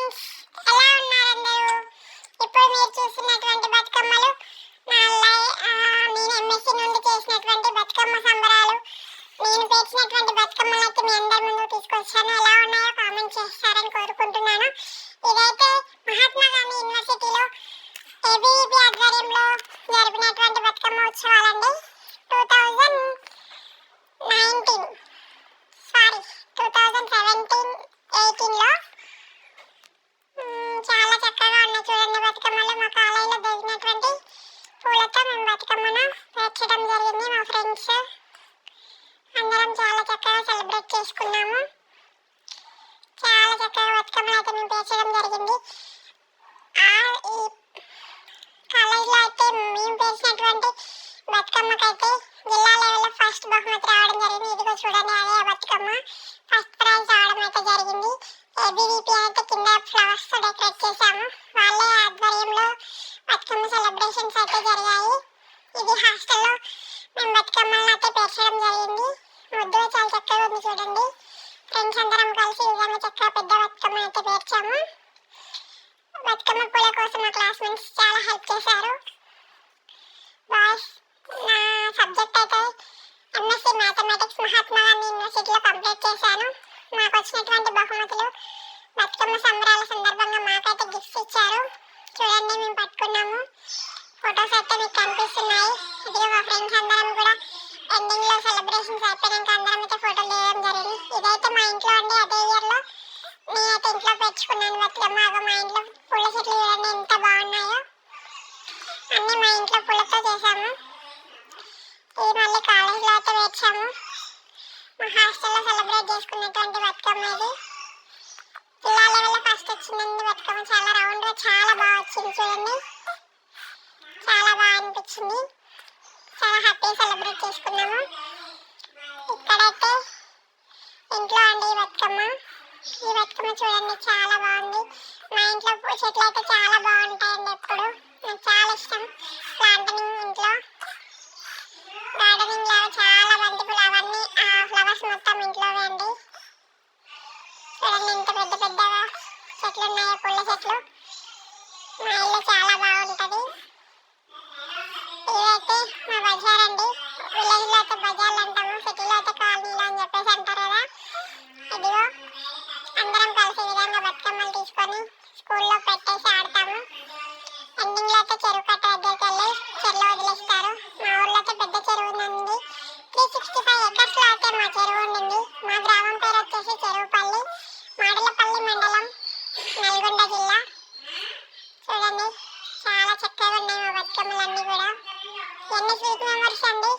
Friends, ఎలా ఉన్నారు అందరూ? ఇప్పుడు మీరు చూస్తున్నటువంటి బతుకమ్మలు నేను ఎంఎస్సీ నుండి చేసినటువంటి బతుకమ్మ సంబరాలు. నేను పేర్చినటువంటి బతుకమ్మలు అయితే మీ అందరి ముందు తీసుకొచ్చాను. ఎలా ఉన్నాయో కామెంట్ చేస్తారని కోరుకుంటున్నాను. ఇదైతే మహాత్మా గాంధీ యూనివర్సిటీలో ఏబీవీపీ ఆధ్వర్యంలో జరిపినటువంటి బతుకమ్మ ఉత్సవాలండి. 2018లో చాలా చక్కగా ఉన్నాయి చూడండి బతుకమ్మలు. మా కాలేజీలో దొరికినటువంటి పూలతో మేము బతుకమ్మను పేర్చడం జరిగింది. మా ఫ్రెండ్స్ అందరం చాలా చక్కగా సెలబ్రేట్ చేసుకున్నాము. చాలా చక్కగా బతుకమ్మలు అయితే మేము పేర్చడం జరిగింది. ఈ కాలేజీలో అయితే మేము పేర్చినటువంటి బతుకమ్మకైతే జిల్లా లెవెల్లో ఫస్ట్ బహుమతి రావడం జరిగింది. ఇదిగో చూడండి, అదే బతుకమ్మ ఫస్ట్ ప్రైజ్ రావడం అయితే జరిగింది. ఏబీవీపీ అయితే కింద ఫ్లవర్స్ తో డెకరేట్ చేశాము. వాళ్ళే ఆధ్వర్యంలో బతుకమ్మ సెలబ్రేషన్స్ అయితే జరిగాయి. ఇది హాస్టల్లో మేము బతుకమ్మలను అయితే పేర్చడం జరిగింది. ముద్దుగా చాలా చక్కగా ఉంది చూడండి. ఫ్రెండ్స్ అందరం కలిసి ఈ విధంగా చక్కగా పెద్ద బతుకమ్మ అయితే పేర్చాము. బతుకమ్మ పూల కోసం మా క్లాస్మేట్స్ చాలా హెల్ప్ చేశారు. బాయ్స్, నా సబ్జెక్ట్ అయితే ఎంఎస్సీ మ్యాథమెటిక్స్ మహాత్మా గాంధీ యూనివర్సిటీలో కంప్లీట్ చేశాను. మాకు వచ్చినటువంటి బహుమతులు బతుకమ్మ సంబరాల సందర్భంగా మాకైతే గిఫ్ట్స్ ఇచ్చారు. చూడండి, మేము పట్టుకున్నాము. ఫొటోస్ అయితే మీకు కనిపిస్తున్నాయి. ఇదిగో మా ఫ్రెండ్స్ అందరం కూడా ఎండింగ్లో సెలబ్రేషన్స్ అయిపోయాక అందరం అయితే ఫోటోలు తీయడం జరిగింది. ఇదైతే మా ఇంట్లో అండి. అదే ఇయర్లో నేనైతే ఇంట్లో పెంచుకున్నాను బతుకమ్మ. మా ఇంట్లో పూల చెట్లు చూడండి ఎంత బాగున్నాయో. అన్నీ మా ఇంట్లో పూలతో చేసాము. ఇది మళ్ళీ కాలేజీలో అయితే వేర్చాము. మా హాస్టల్లో సెలబ్రేట్ చేసుకున్నటువంటి బతుకమ్మ ఇది. జిల్లా లెవెల్లో ఫస్ట్ వచ్చిందండి బతుకమ్మ. చాలా రౌండ్గా చాలా బాగా వచ్చింది చూడండి. చాలా బాగా అనిపించింది. చాలా హ్యాపీగా సెలబ్రేట్ చేసుకున్నాము. ఇక్కడైతే ఇంట్లో అండి ఈ బతుకమ్మ. ఈ బతుకమ్మ చూడండి చాలా బాగుంది. మా ఇంట్లో చెట్లు అయితే చాలా బాగుంటాయండి. ఎప్పుడు నాకు చాలా ఇష్టం ప్లాంటనింగ్. ఇంట్లో గార్డెనింగ్ లాగా చాలా బంతిపూలు అవన్నీ ఫ్లవర్స్ మొత్తం ఇంట్లోవే అండి. చూడండి ఇంత పెద్ద పెద్దగా చెట్లు ఉన్నాయో పూల చెట్లు. మా ఇల్లు చాలా బాగుంటుంది. ఇదైతే మా బజార్ అండి. విలేజ్లో అయితే బజార్లు అంటాము, సిటీలో అయితే కాలనీలో అని చెప్పేసి అంటారు కదా. ఇదిగో అందరం కలిసి ఈ విధంగా బతుకమ్మలు తీసుకొని స్కూల్లో పెట్టేసి ఆడతాము. ఎండింగ్లో అయితే చెరువు కట్ట దగ్గరికి వెళ్ళి చెరువులో వదిలేస్తారు. మా ఊర్లో అయితే పెద్ద చెరువు ఉందండి. 365 ఎకర్స్లో అయితే మా చెరువు ఉండింది. మా గ్రామం పేరు వచ్చేసి చెరువుపల్లి, మాడలపల్లి మండలం, నల్గొండ జిల్లా. చూడండి చాలా చక్కగా ఉన్నాయి మా బతుకమ్మలన్నీ కూడా. ఎన్ని స్వీట్ మెమరీస్ అండి.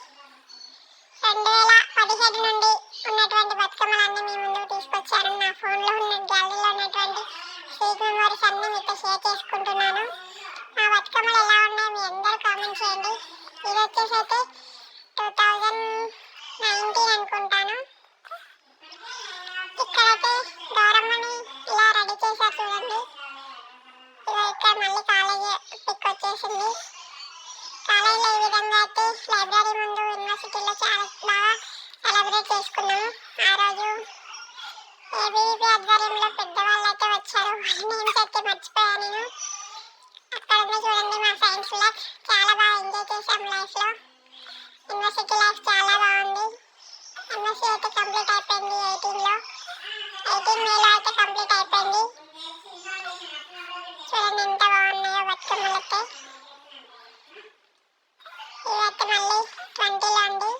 2017 నుండి ఉన్నటువంటి బతుకమ్మలన్నీ మీ ముందుకు తీసుకొచ్చాను. నా ఫోన్లో ఉన్న గ్యాలరీలో ఉన్నటువంటి స్వీట్ మెమరీస్ అన్నీ మీతో షేర్ చేసుకుంటున్నాను. మా బతుకమ్మలు ఎలా ఉన్నాయో మీ అందరూ కామెంట్ చేయండి. ఇది వచ్చేసి అయితే 2019 అనుకుంటాను. ఇక్కడైతే గౌరమ్మని ఇలా రెడీ చేశారు చూడండి. ఇక్కడ మళ్ళీ కాలేజీ పిక్ వచ్చేసింది. కాలేజీలో ఈ విధంగా అయితే లైబ్రరీ ముందు యూనివర్సిటీలో చాలా బాగా సెలబ్రేట్ చేసుకున్నాము. ఆ రోజు ఏబీవీపీ ఆధ్వర్యంలో పెద్దవాళ్ళు అయితే వచ్చారు. నేమ్స్ అయితే మర్చిపోయాను నేను. అక్కడ ఉంది చూడండి మా సైన్స్ ల్యాబ్. చాలా బాగా ఎంజాయ్ చేసాం లైఫ్లో. యూనివర్సిటీ లైఫ్ చాలా బాగుంది. ఎంఎస్సీ అయితే కంప్లీట్ అయిపోయింది 18 మేలో అయితే కంప్లీట్ అయిపోయింది. చూడండి ఎంత బాగున్నాయో బతుకమ్మలు అయితే. ఇవైతే మళ్ళీ 20లో అండి.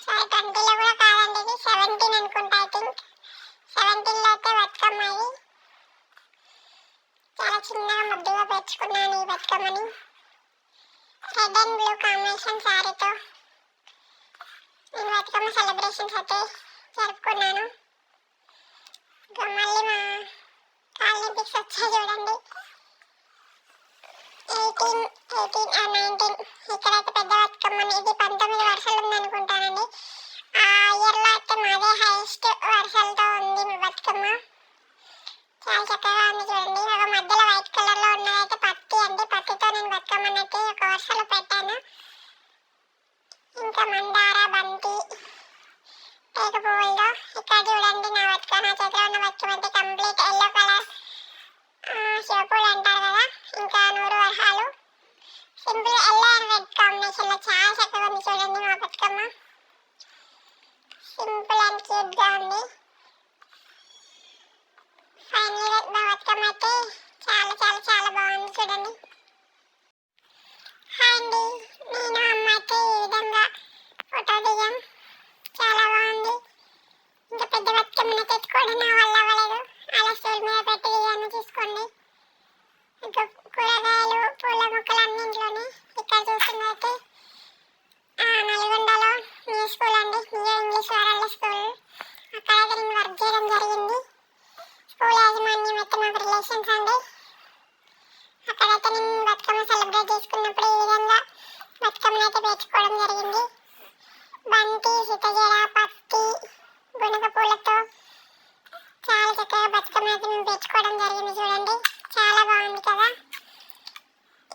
సారీ 20లో కూడా కాదండి, ఇది 17 అనుకుంటా. ఐ థింక్ 17లో అయితే బతుకమ్మ ఇది. చాలా చిన్నగా ముద్దుగా పెంచుకున్నాను ఈ బతుకమ్మని. రెడ్ అండ్ బ్లూ కాంబినేషన్ శారీతో నేను బతుకమ్మ సెలబ్రేషన్స్ అయితే జరుపుకున్నాను. ఇంకా మళ్ళీ మా కాలనీ పిక్స్ వచ్చాయి చూడండి. 18 ఆ 19 ఇక్కడైతే పెద్ద బతుకమ్మని. ఇది 19 వరుసలు ఉందనుకుంటానండి. ఆ ఇయర్లో అయితే మాదే హైయెస్ట్ వరుసలతో ఉంది మా బతుకమ్మ. చాలా చక్కగా ఉంది చూడండి. ఒక మధ్యలో వైట్ కలర్లో ఉన్నదైతే పత్తి అండి. పత్తితో నేను బతుకమ్మని అయితే ఒక వరుసలో పెట్టాను. ఇంకా మందార, బంతి, టేక పువ్వులతో ఇక్కడ ఇక్కడ చూడండి నా చేతిలో ఉన్న బతుకమ్మ అయితే కంప్లీట్ ఎల్లో కలర్ శివపూలు అంటారు కదా, ఇంకా 100 వరహాలు simple yellow and red combination లో చాలా చక్కగా ఉంది. చూడండి మా బతుకమ్మ సింపుల్ అండ్ క్యూట్ గా ఉంది. ఫైనల్ గా మా బతుకమ్మ అయితే చాలా చాలా చాలా బాగుంది. చూడండి. హాయ్ అండి, నేను అమ్మ అయితే ఈ విధంగా ఫోటో దిగాం, చాలా బాగుంది. ఇంకా పెద్ద బతుకమ్మని తెచ్చుకోవడం నా వల్ల అవ్వలేదు, అలా స్టూల్ మీద పెట్టి దిగాను. చూసుకోండి. ఇంకా కూరగాయలు పూల మొక్కలు అన్నింటిలోనే. ఇక్కడ చూస్తున్నైతే నల్గొండలో న్యూ స్కూల్ అండి, న్యూ ఇంగ్లీష్ వరల్డ్ స్కూల్. అక్కడైతే నేను వర్క్ చేయడం జరిగింది. స్కూల్ యాజమాన్యం అయితే మాకు రిలేషన్స్ అండి. అక్కడైతే నేను బతుకమ్మ సెలబ్రేట్ చేసుకున్నప్పుడు ఈ విధంగా బతుకమ్మని అయితే పేర్చుకోవడం జరిగింది. బంతి, సితజడ, పత్తి, గునుగ పూలతో చాలా చక్కగా బతుకమ్మ అయితే మేము పేర్చుకోవడం జరిగింది. చూడండి, చాలా బాగుంది కదా.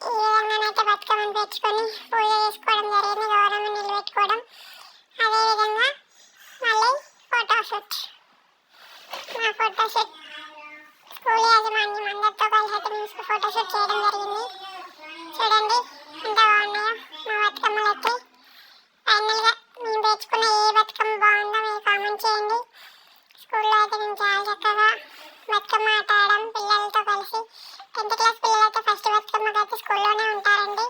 ఈ విధంగానైతే బతుకమ్మని పేర్చుకొని పూజ చేసుకోవడం జరిగింది, గౌరవం నిలబెట్టుకోవడం. అదేవిధంగా మళ్ళీ ఫోటోషూట్, మా ఫోటోషూట్ స్కూల్ యాజమాన్యం అందరితో కలిసి అయితే మేము ఫోటోషూట్ చేయడం జరిగింది. చూడండి ఎంత బాగున్నాయో మా బతుకమ్మలు అయితే. ఫైనల్గా మేము పేర్చుకున్న ఏ బతుకమ్మ బాగుందో మీరు కామెంట్ చేయండి. స్కూల్లో అయితే మేము చాలా చక్కగా బతుకమ్మ ఆట ఆడడం పిల్లలతో కలిసి. 10th క్లాస్ పిల్లలు అయితే ఫస్ట్ బతుకమ్మకి అయితే స్కూల్లోనే ఉంటారండి.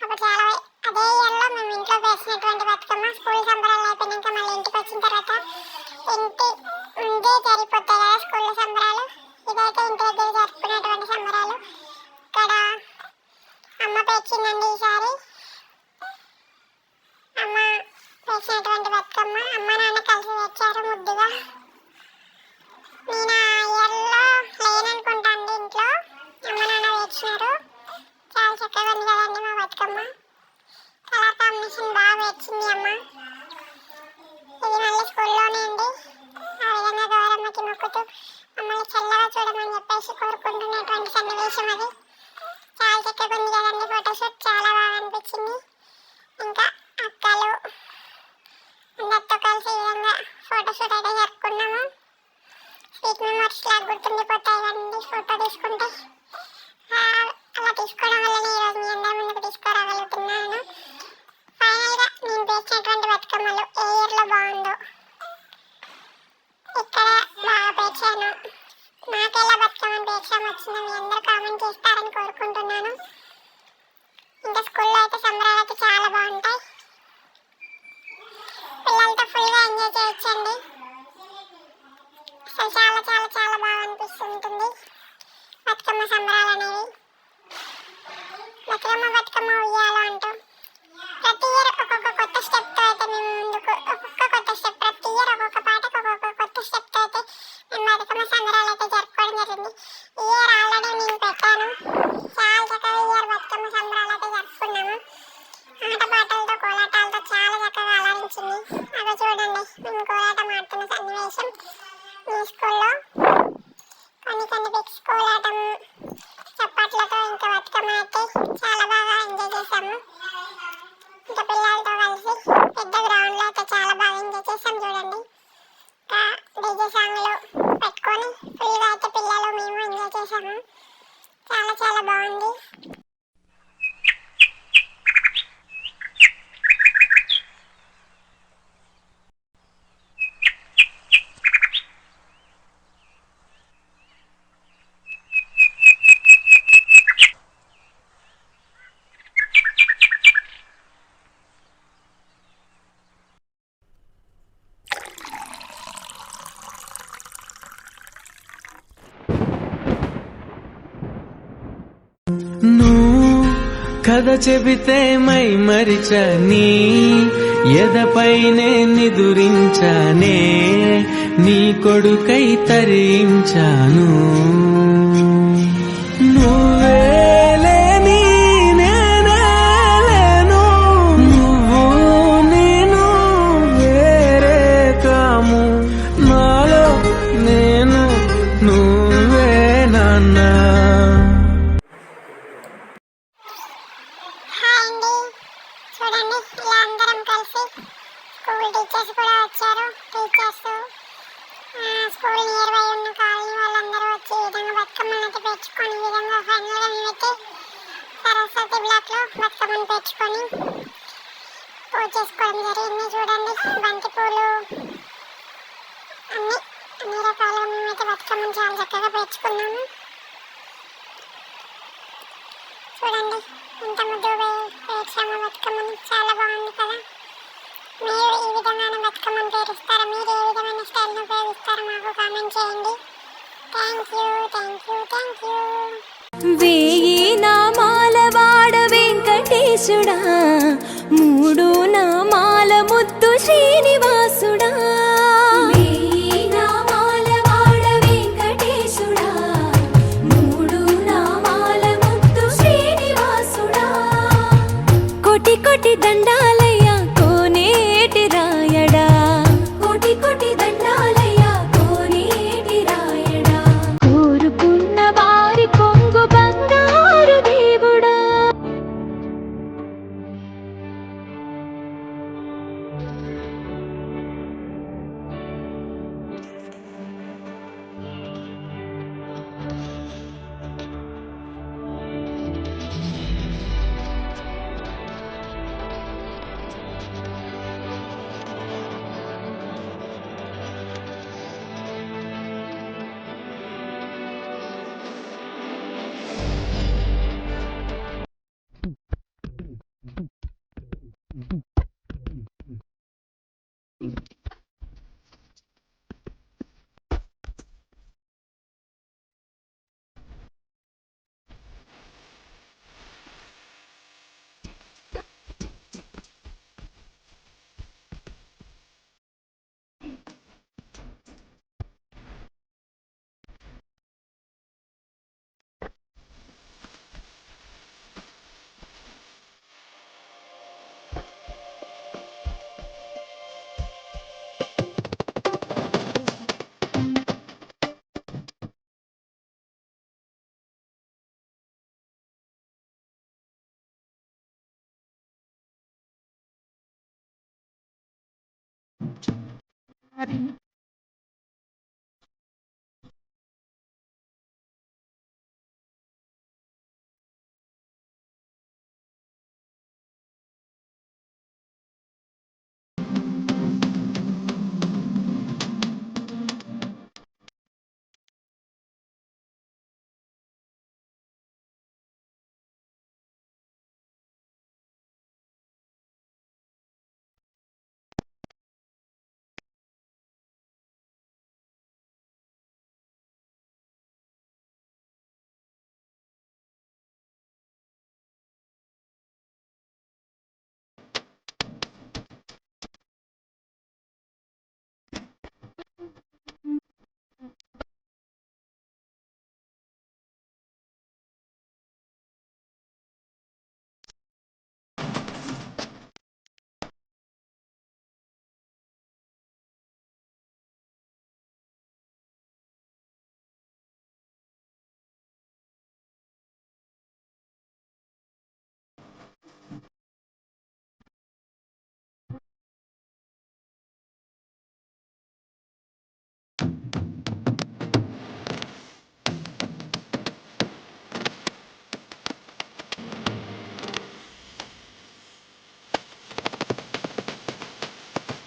అప్పుడు చాలా అదే ఇయర్లో మేము ఇంట్లో వేసినటువంటి బతుకమ్మ స్కూల్ సంబరాలు అయిపోయినాక మళ్ళీ ఇంటికి వచ్చిన తర్వాత ఇంటి ముందే జరిగిపోతాయి కదా స్కూల్లో సంబరాలు. ఇదైతే ఇంటి దగ్గర జరుపుకునేటువంటి సంబరాలు. ఇక్కడ అమ్మ పేర్చిందండి ఈసారి. అమ్మ పేర్చినటువంటి బతుకమ్మ అమ్మ నాన్న కలిసి తెచ్చారు ముద్దుగా. నేను ఇయర్లో లేననుకుంటా అండి ఇంట్లో, అమ్మ నాన్న వేర్చినారు. చాలా చక్కగా ఉంది కదండి మా బతుకమ్మ. కలర్ కాంబినేషన్ బాగా వేర్చింది అమ్మ. ఇది మళ్ళీ స్కూల్లోనే అండి. ఆ విధంగా గౌరమ్మకి మొక్కుతూ మమ్మల్ని చల్లగా చూడమని చెప్పేసి కోరుకుంటున్నటువంటి సన్నివేశం అది. చాలా చక్కగా ఉంది కదండి ఫోటోషూట్, చాలా బాగా అనిపించింది. ఇంకా అక్కలు అందరితో కలిసి ఈ విధంగా ఫోటోషూట్ అయితే జరుపుకున్నాము. స్వీట్ మెమరీస్ లాగా గుర్తుండిపోతాయి కదండి ఫోటో తీసుకుంటే. అలా తీసుకోవడం వల్లనే ఈరోజు మీ అందరి ముందుకు తీసుకురాగలుగుతున్నాను. ఫైనల్గా నేను పేర్చినటువంటి బతుకమ్మలు ఏ ఇయర్లో బాగుందో, ఇక్కడ బాగా పేర్చాను, నాకెలా బతుకమ్మని పేర్చడం వచ్చిందో మీ అందరూ కామెంట్ చేస్తారని కోరుకుంటున్నాను. ఇంకా స్కూల్లో అయితే సంబరాలు అయితే చాలా బాగుంటాయి. పిల్లలతో ఫుల్గా ఎంజాయ్ చేయొచ్చండి. అసలు చాలా చాలా చాలా బాగా అనిపిస్తుంటుంది బతుకమ్మ సంబరాలు అనేవి. బతుకమ్మ ఉయ్యాలో అంటూ ప్రతి ఇయర్ ఒక్కొక్క కొత్త స్టెప్తో అయితే మేము ముందుకు, ఒక్కొక్క కొత్త స్టెప్, ప్రతి ఇయర్ ఒక్కొక్క పాటకు ఒక్కొక్క కొత్త స్టెప్తో అయితే మేము బతుకమ్మ సంబరాలు అయితే జరుపుకోవడం జరిగింది. ఈ ఇయర్ ఆల్రెడీ నేను పెట్టాను. చాలా చక్కగా ఈ ఇయర్ బతుకమ్మ సంబరాలు అయితే జరుపుకున్నాము. ఆటపాటలతో కోలాటాలతో చాలా చక్కగా అలరించింది. అవి చూడండి మేము కోలాటం ఆడుతున్న సన్నివేశం మీ స్కూల్లో. కొన్ని పిక్స్ కోలాటం చప్పట్లతో ఇంకా బతుకమ్మ అయితే చాలా బాగా ఎంజాయ్ చేసాము. ఇంకా పిల్లలతో కలిసి పెద్ద గ్రౌండ్లో అయితే చాలా బాగా ఎంజాయ్ చేసాం. చూడండి, ఇంకా డీజే సాంగ్లు పెట్టుకొని ఫుల్గా అయితే పిల్లలు మేము ఎంజాయ్ చేసాము. చాలా చాలా బాగుంది. కథ చెబితే మై మరిచని ఎదపైనే నిదురించానే, నీ కొడుకై తరించాను. నువ్వేలేని నేనేలేను, నువ్వు నేను వేరే కాము, నాలో నేను నువ్వే నాన్న. చూడండి ఇలా అందరం కలిసి స్కూల్ టీచర్స్ కూడా వచ్చారు. టీచర్స్ సర్ది బ్లాక్లో బతుకమ్మని పెంచుకొని పూజ చేసుకోవడం జరిగింది. చూడండి బంతి పూలు అన్ని అన్ని రకాలుగా మేమైతే బతుకమ్మని చాలా చక్కగా పెంచుకున్నాము. చూడండి ఇంత ముద్దుగా పేర్చాము బతుకమ్మని, చాలా బాగుంది కదా. మీరు ఈ విధంగానే బతుకమ్మని పేరుస్తారా? మీరు ఏ విధమైన స్టైల్ని ఉపయోగిస్తారో మాకు కామెంట్ చేయండి. Thank you, thank you, thank you. వేయి నామాల వాడ వెంకటేశుడా, మూడు నామాల ముద్దు శ్రీనివాసుడా. వేయి నామాల వాడ వెంకటేశుడా, మూడు నామాల ముద్దు శ్రీనివాసుడా. కోటి కోటి దండాలయ్యా కోనేటి రాయడా, కోటి కోటి దండాలయ్యా కోనేటి రాయడా. కోరుకున్న వారి కొంగు బంగారు దేవుడా.